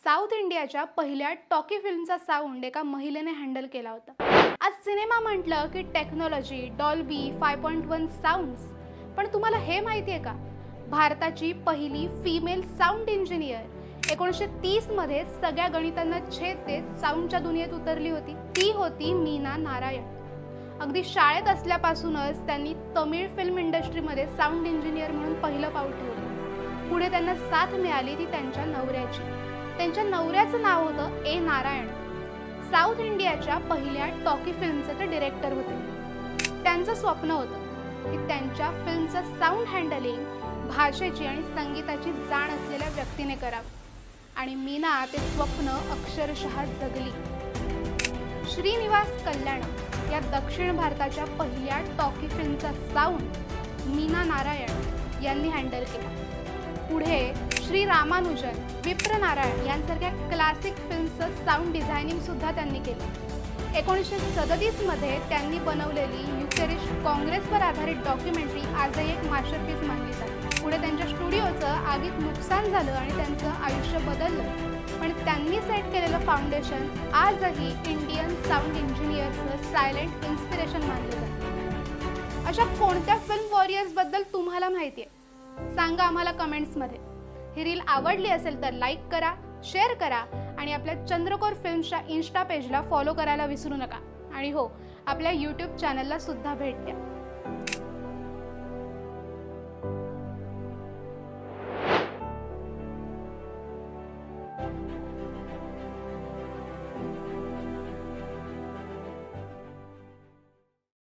South इंडियाच्या पहिल्या talkie फिल्मचा sound एका महिलेने हँडल केला होता। आज सिनेमा म्हटलं की टेक्नॉलॉजी, डॉल्बी 5.1 साऊंड्स, पण तुम्हाला हे माहिती आहे का, भारताची पहिली फिमेल साऊंड इंजिनियर 1930 मध्ये सगळ्या गणितांना छेद देत साऊंडच्या दुनियेत उतरली होती। ती होती मीना नारायण। अगदी शाळेत असल्यापासूनच त्यांनी तमिळ फिल्म इंडस्ट्रीमध्ये साऊंड इंजिनियर म्हणून पहिलं पाऊल ठेवलं। पुढे त्यांना साथ मिळाली ती त्यांच्या नवऱ्याची। त्यांच्या नवऱ्याचं नाव होतं ए नारायण। साऊथ इंडियाच्या पहिल्या टॉकी फिल्मचे ते डायरेक्टर होते। त्यांचं स्वप्न होतं की त्यांच्या फिल्मचं साऊंड हँडलिंग भाषेची आणि संगीताची जाण असलेल्या व्यक्तीने करावं, आणि मीना ते स्वप्न अक्षरशः जगली। श्रीनिवास कल्याणम या दक्षिण भारताच्या पहिल्या टॉकी फिल्मचा साऊंड मीना नारायण यांनी हँडल केला। पुढे श्री रामानुजन, विप्र नारायण यांसारख्या क्लासिक फिल्मचं साऊंड डिझायनिंग सुद्धा त्यांनी केलं। 1937 मध्ये त्यांनी बनवलेली युकेरिस्ट काँग्रेसवर आधारित डॉक्युमेंटरी आजही एक मास्टरपीस मानली जाते। पुढे त्यांच्या स्टुडिओचं आगीत नुकसान झालं आणि त्यांचं आयुष्य बदललं, पण त्यांनी सेट केलेलं फाउंडेशन आजही इंडियन साऊंड इंजिनियर्सचं सायलेंट इन्स्पिरेशन मानलं जातं। अशा कोणत्या फिल्म वॉरियर्स बद्दल तुम्हाला माहिती आहे? सांगा आम्हाला कमेंट्समध्ये। ही रील आवडली असेल तर लाईक करा, शेअर करा आणि आपल्या चंद्रकोर फिल्म्सच्या इन्स्टा पेजला फॉलो करायला विसरू नका। आणि हो, आपल्या यूट्यूब चॅनलला सुद्धा भेट द्या।